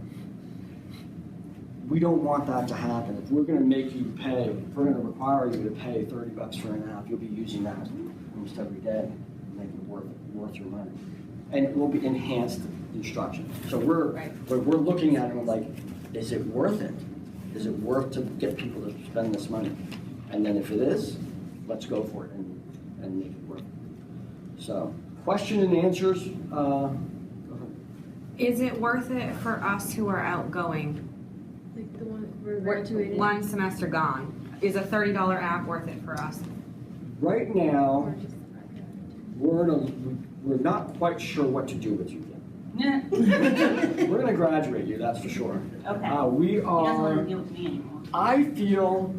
we don't want that to happen. If we're gonna make you pay, if we're gonna require you to pay $30 for an app, you'll be using that almost every day, make it worth your money. And it will be enhanced instruction. So we're looking at it, we're like, is it worth it? Is it worth to get people to spend this money? And then if it is, let's go for it and make it work. So, question and answers. Go ahead. Is it worth it for us who are outgoing? Like the one we're graduating. One semester gone. Is a $30 app worth it for us? Right now, we're not quite sure what to do with you yet. We're gonna graduate you, that's for sure. Okay. We He doesn't want are. to deal with me anymore. I feel,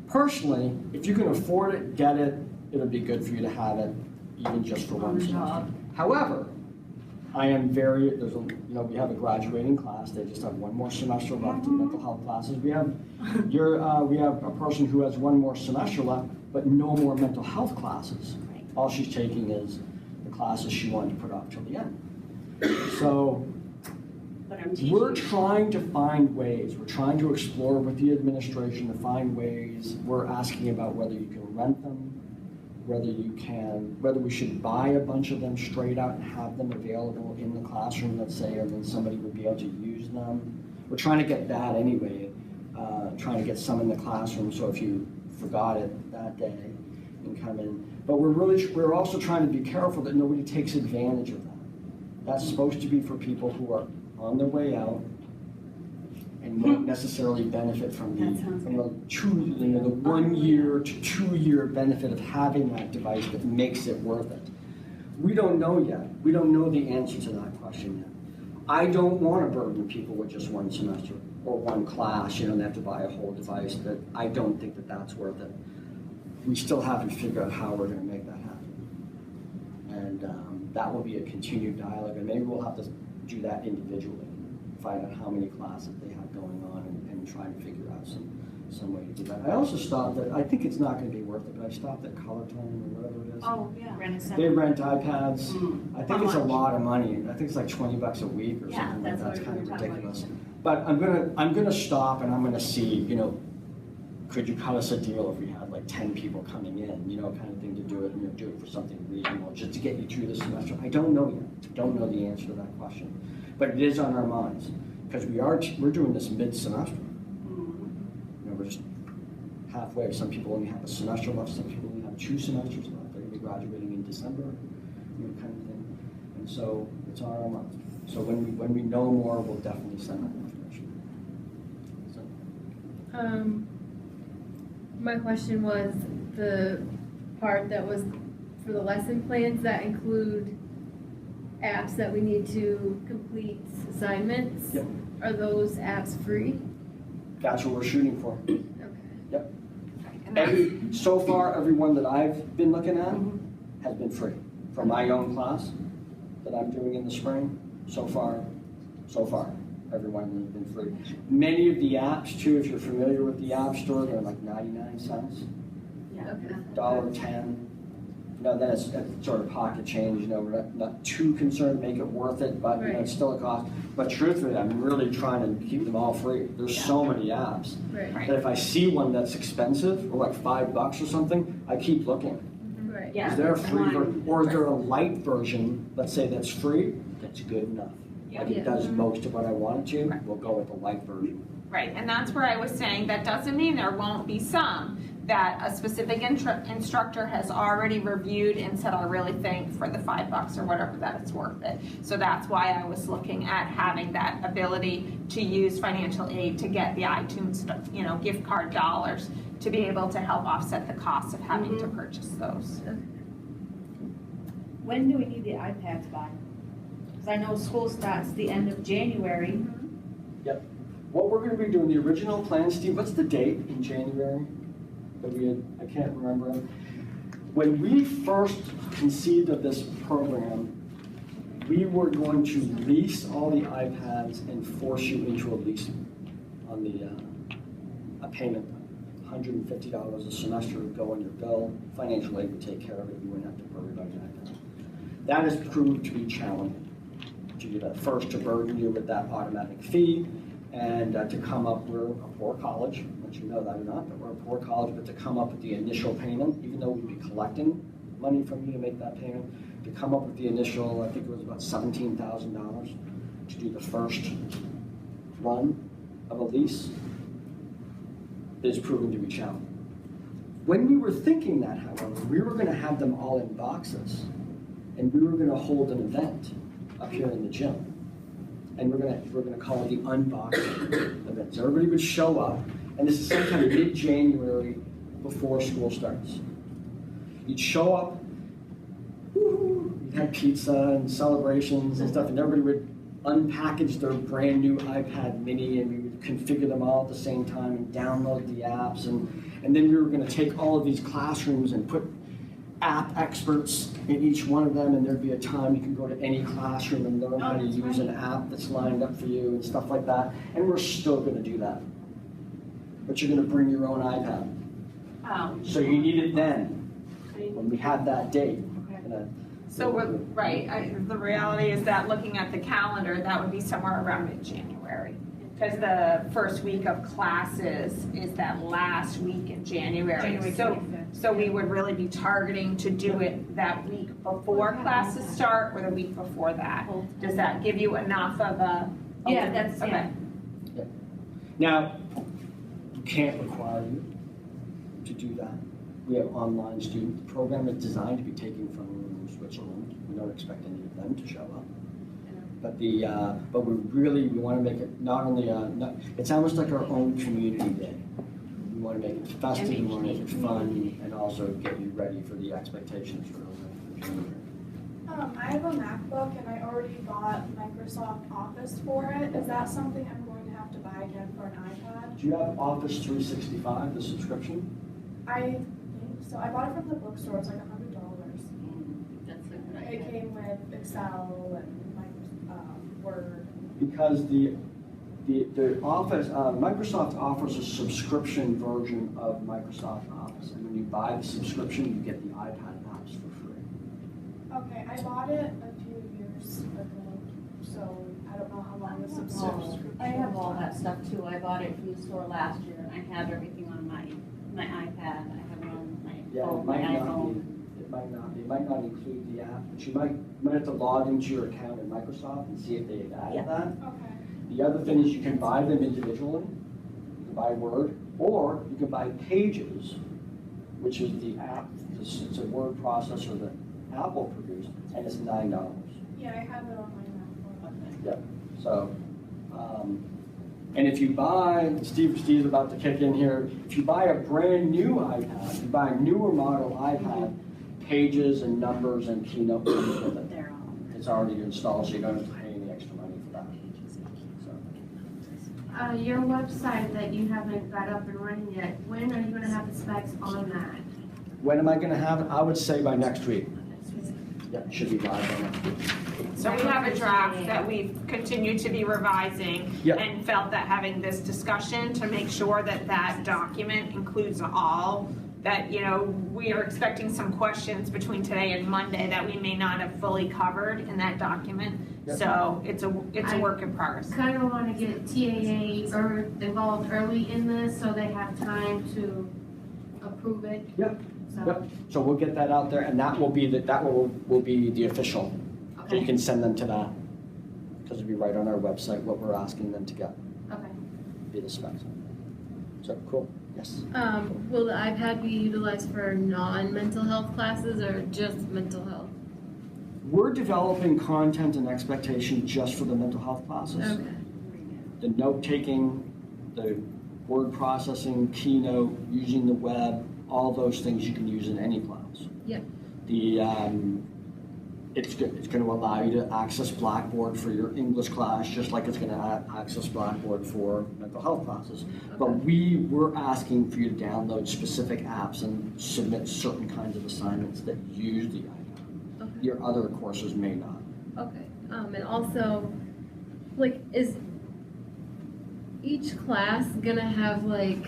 personally, if you can afford it, get it, it'll be good for you to have it, even just for one semester. However, I am we have a graduating class, they just have one more semester left in mental health classes. We have a person who has one more semester left, but no more mental health classes. All she's taking is the classes she wanted to put off till the end. So, But I'm teaching. we're trying to find ways, we're trying to explore with the administration to find ways. We're asking about whether you can rent them, whether we should buy a bunch of them straight out and have them available in the classroom, let's say, and then somebody would be able to use them. We're trying to get that anyway, trying to get some in the classroom, so if you forgot it that day and come in. But we're also trying to be careful that nobody takes advantage of that. That's supposed to be for people who are on their way out and won't necessarily benefit from the 1 year to 2 year benefit of having that device that makes it worth it. We don't know yet. We don't know the answer to that question yet. I don't want to burden people with just one semester or one class, they have to buy a whole device. That I don't think that that's worth it. We still haven't figured out how we're going to make that happen. And that will be a continued dialogue, and maybe we'll have to do that individually, find out how many classes they have going on and try to figure out some way to do that. I also stopped I think it's not going to be worth it, but I stopped at Colortone or whatever it is. Oh, yeah. They rent iPads. I think How it's a much? lot of money. I think it's like $20 a week or Yeah, something like that's that. It's what kind we of were talking about. ridiculous. But I'm gonna stop and I'm gonna see, could you cut us a deal if we had like 10 people coming in, kind of thing to do it, do it for something reasonable, just to get you through the semester. I don't know yet. Don't know the answer to that question. But it is on our minds, because we're doing this mid-semester. We're just halfway. Some people only have a semester left, some people only have 2 semesters left. They're gonna be graduating in December, kind of thing. And so it's on our minds. So when we know more, we'll definitely send out information. So. My question was the part that was for the lesson plans that include apps that we need to complete assignments. Yep. Are those apps free? That's what we're shooting for. Okay. Yep. And that's, So far, everyone that I've been looking at has been free. For my own class that I'm doing in the spring, so far, everyone has been free. Many of the apps too, if you're familiar with the App Store, they're like 99 cents, Okay. $1.10. Then it's sort of pocket change, we're not too concerned to make it worth it, but it's still a cost. But truthfully, I'm really trying to keep them all free. There's so many apps Right. that if I see one that's expensive, or like $5 or something, I keep looking. Right. Yeah. Is there a that's free fine. version, or is there a light version, let's say that's free, that's good enough? Like it does most of what I want it to, we'll go with the light version. right, and that's where I was saying, that doesn't mean there won't be some that a specific instructor has already reviewed and said, I really think for the $5 or whatever that it's worth it. So that's why I was looking at having that ability to use financial aid to get the iTunes, gift card dollars to be able to help offset the cost of having to purchase those. When do we need the iPads by? Because I know school starts the end of January. Yep. What we're gonna be doing, the original plan, Steve, what's the date in January that we had, I can't remember. When we first conceived of this program, we were going to lease all the iPads and force you into a lease on a payment. $150 a semester would go on your bill. Financial aid would take care of it. You wouldn't have to worry about that. That has proved to be challenging. To get first to burden you with that automatic fee, and to come up, we're a poor college, let you know that or not, but we're a poor college, but to come up with the initial payment, even though we'd be collecting money from you to make that payment, to come up with the initial, I think it was about $17,000 to do the first run of a lease is proven to be challenging. When we were thinking that, however, we were going to have them all in boxes, and we were going to hold an event up here in the gym, and we're going to call it the unboxing event. So everybody would show up, and this is sometime mid-January before school starts. You'd show up, you'd have pizza and celebrations and stuff, and everybody would unpackage their brand new iPad mini, and we would configure them all at the same time and download the apps, and then we were going to take all of these classrooms and put app experts in each one of them, and there'd be a time you can go to any classroom and learn how to use an app that's lined up for you and stuff like that, and we're still going to do that. But you're going to bring your own iPad. Oh. So you need it then, when we have that date. So we're, right, the reality is that looking at the calendar, that would be somewhere around mid-January. Because the first week of classes is that last week in January. So we would really be targeting to do it that week before classes start or the week before that. Does that give you enough of a? Yeah, that's, okay. Yeah. Now, we can't require you to do that. We have online student. The program is designed to be taken from Switzerland. We don't expect any of them to show up. But we want to make it not only it's almost like our own community day. We want to make it festive, we want to make it fun, and also get you ready for the expectations for January. I have a MacBook and I already bought Microsoft Office for it. Is that something I'm going to have to buy again for an iPad? Do you have Office 365, the subscription? I think so. I bought it from the bookstore. It's like $100. That's a good It idea. came with Excel and Word. Because the Office, Microsoft offers a subscription version of Microsoft Office, and when you buy the subscription, you get the iPad apps for free. Okay, I bought it a few years ago, so I don't know how long the subscription. I have all that stuff too. I bought it from the store last year, and I have everything on my iPad. I have it on my Yeah, phone, it my might not iPhone. be. It might not include the app, but you might have to log into your account in Microsoft and see if they have added that. Okay. The other thing is you can buy them individually. You can buy Word, or you can buy Pages, which is the app. It's a word processor that Apple produced, and it's $9. Yeah, I have it on my MacBook. Yep. So, and if you buy, Steve's about to kick in here. If you buy a brand new iPad, if you buy a newer model iPad, Pages and Numbers and Keynote comes with it. They're on. It's already installed, so you don't have to pay any extra money for that. So, Your website that you haven't got up and running yet, when are you gonna have the specs on that? when am I going to have it? I would say by next week. Yeah, it should be live by next week. So we have a draft that we've continued to be revising Yep. and felt that having this discussion to make sure that that document includes all, that, you know, we are expecting some questions between today and Monday that we may not have fully covered in that document. Yep. So it's a work in progress. Kind of want to get TAA involved early in this so they have time to approve it. Yep. So, Yep. So we'll get that out there, and that will be will be the official. So you okay, can send them to that, because it'll be right on our website what we're asking them to get, okay. be the specs. So, cool, yes. Will the iPad be utilized for non-mental health classes or just mental health? We're developing content and expectation just for the mental health classes. Okay. The note-taking, the word processing, Keynote, using the web, all those things you can use in any class. Yep. It's going to allow you to access Blackboard for your English class, just like it's going to access Blackboard for mental health classes. But we're asking for you to download specific apps and submit certain kinds of assignments that use the iPad. Okay. Your other courses may not. Okay. And also, like, is each class gonna have like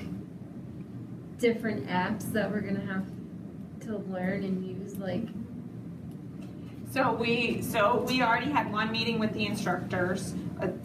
different apps that we're gonna have to learn and use? Like, So we already had one meeting with the instructors.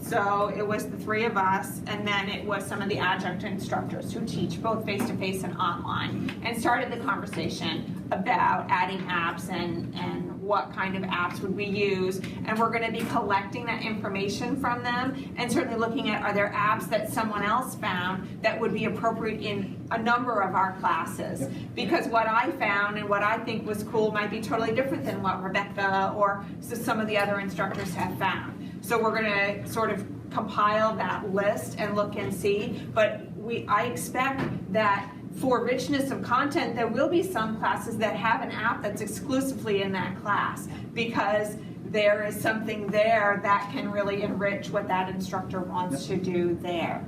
So it was the three of us, and then it was some of the adjunct instructors who teach both face-to-face and online, and started the conversation about adding apps and what kind of apps would we use. And we're gonna be collecting that information from them, and certainly looking at, are there apps that someone else found that would be appropriate in a number of our classes? Because what I found and what I think was cool might be totally different than what Rebecca or some of the other instructors have found. So we're gonna sort of compile that list and look and see, but I expect that for richness of content, there will be some classes that have an app that's exclusively in that class, because there is something there that can really enrich what that instructor wants to do there.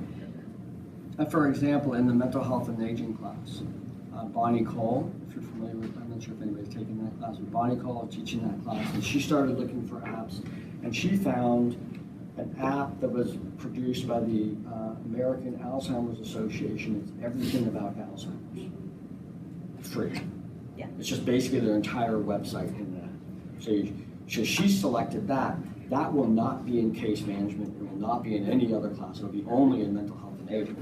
For example, in the mental health and aging class, Bonnie Cole, if you're familiar with, I'm not sure if anybody's taken that class, but Bonnie Cole is teaching that class, and she started looking for apps, and she found an app that was produced by the American Alzheimer's Association. It's everything about Alzheimer's. Free. Yeah. It's just basically their entire website in that. So she selected that. That will not be in case management. It will not be in any other class. It will be only in mental health and aging.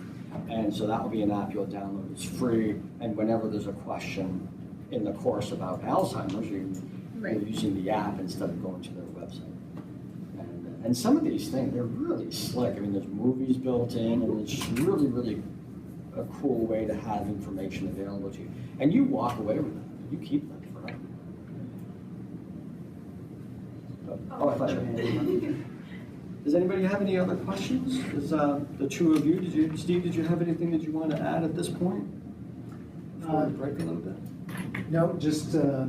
And so that will be an app you'll download. It's free, and whenever there's a question in the course about Alzheimer's, you're using the app instead of going to their website. And some of these things, they're really slick. I mean, there's movies built in, and it's just really, really a cool way to have information available to you. And you walk away with them. You keep them forever. Oh, I thought you had hand. Does anybody have any other questions? Is the two of you, Steve, did you have anything that you want to add at this point? Before we break a little bit? No, just, I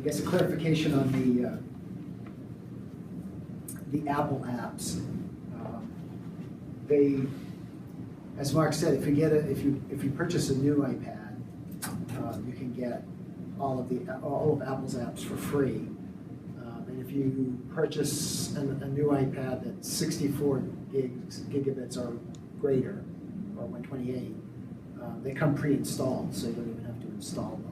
guess a clarification on the Apple apps. They, as Mark said, if you purchase a new iPad, you can get all of Apple's apps for free. And if you purchase a new iPad that's 64 gigabits or greater, or 128, they come pre-installed, so you don't even have to install them.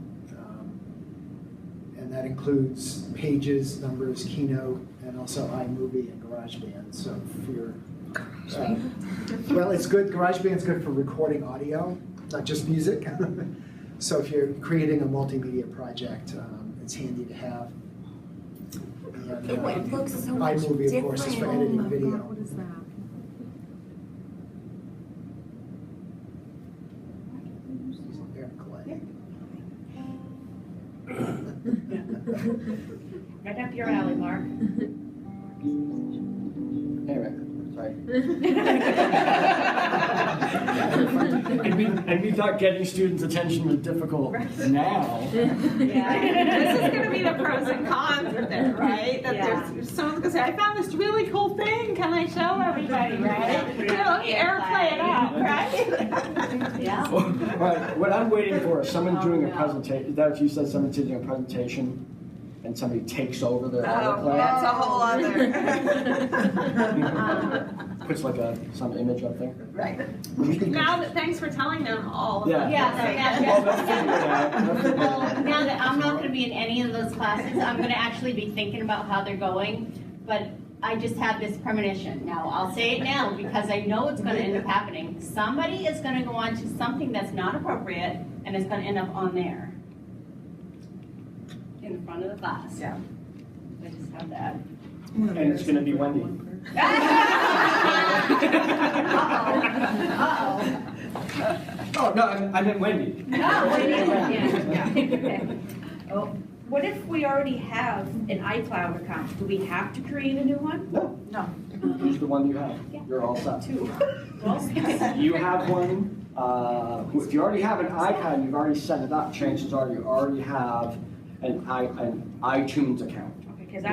And that includes Pages, Numbers, Keynote, and also iMovie and GarageBand. So if you're, well, it's good. GarageBand's good for recording audio, not just music. So if you're creating a multimedia project, it's handy to have. And, It looks so much iMovie, of course, is for editing different. video. What is that? Right up your alley, Mark. Anyway, sorry. and we thought getting students' attention was difficult now. This is gonna be the pros and cons of it, right? That there's someone's gonna say, I found this really cool thing, can I show everybody, right? You know, let me airplay it out, right? Yeah. Right, what I'm waiting for is someone doing a presentation. Is that what you said? Someone doing a presentation and somebody takes over their airplay? That's a whole other. Puts like some image up there. Right. Now that, thanks for telling them all of Yeah. that. Oh, let's figure it out. Well, now that I'm not gonna be in any of those classes, I'm gonna actually be thinking about how they're going, but I just have this premonition. Now, I'll say it now because I know it's gonna end up happening. Somebody is gonna go on to something that's not appropriate and it's gonna end up on there. In the front of the class. Yeah. I just have that. And it's going to be Wendy. Oh, no, I meant Wendy. Oh, what if we already have an iCloud account? Do we have to create a new one? No. No. Use the one you have. You're all set. Two. You have one. If you already have an iPad, you've already set it up. Chances are you already have an iTunes account. Because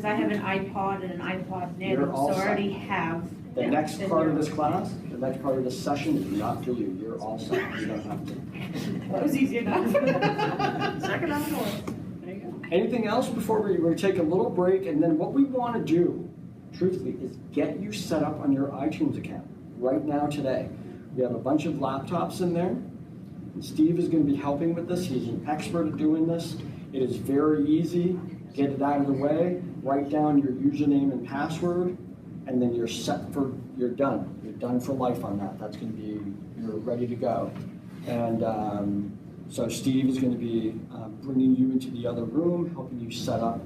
I have an iPod and an iPod You're Nano, all so I set. already have. The next part of this class, the next part of this session is not for you. You're all set. You don't have to. That was easy enough. Second on the list. There you go. Anything else before we take a little break? And then what we want to do, truthfully, is get you set up on your iTunes account right now today. We have a bunch of laptops in there. And Steve is going to be helping with this. He's an expert at doing this. It is very easy. Get it out of the way. Write down your username and password. and then you're done. You're done for life on that. That's gonna be, you're ready to go. And so Steve is gonna be bringing you into the other room, helping you set up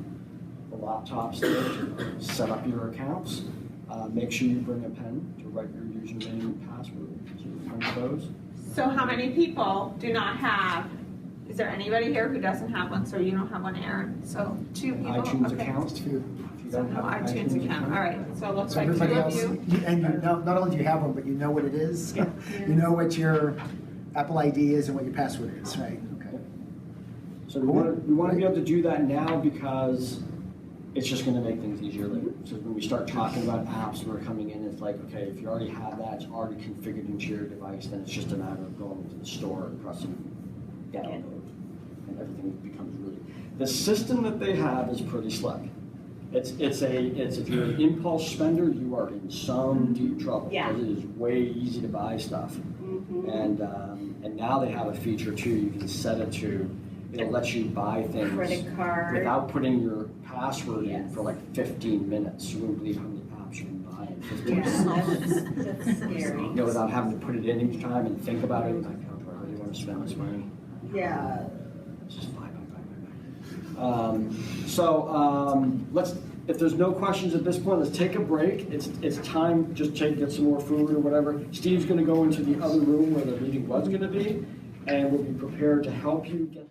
the laptops there, set up your accounts. Make sure you bring a pen to write your username and password, so you print those. So how many people do not have, is there anybody here who doesn't have one, so you don't have one, Aaron? So 2 people, iTunes okay. accounts, if you So don't no have an iTunes account, all right, so it looks So like 2 everybody of else, you. and you know, not only do you have one, but you know what it is. You know what your Apple ID is and what your password is, right? Okay. So we want to be able to do that now because it's just going to make things easier later. So when we start talking about apps and we're coming in, it's like, okay, if you already have that, it's already configured into your device, then it's just a matter of going to the store and pressing download, and everything becomes really. The system that they have is pretty slick. It's if you're an impulse spender, you are in some deep trouble because it is way easy to buy stuff. And now they have a feature too. You can set it to. It'll let you buy things Credit card. without putting your password in for like 15 minutes. You wouldn't believe how many apps you can buy in 15 minutes. That's scary. You know, without having to put it in each time and think about it. Like, oh, do I really want to spend this money? Yeah. It's just buy. Let's. If there's no questions at this point, let's take a break. It's time. Just get some more food or whatever. Steve's going to go into the other room where the meeting was going to be, and we'll be prepared to help you get.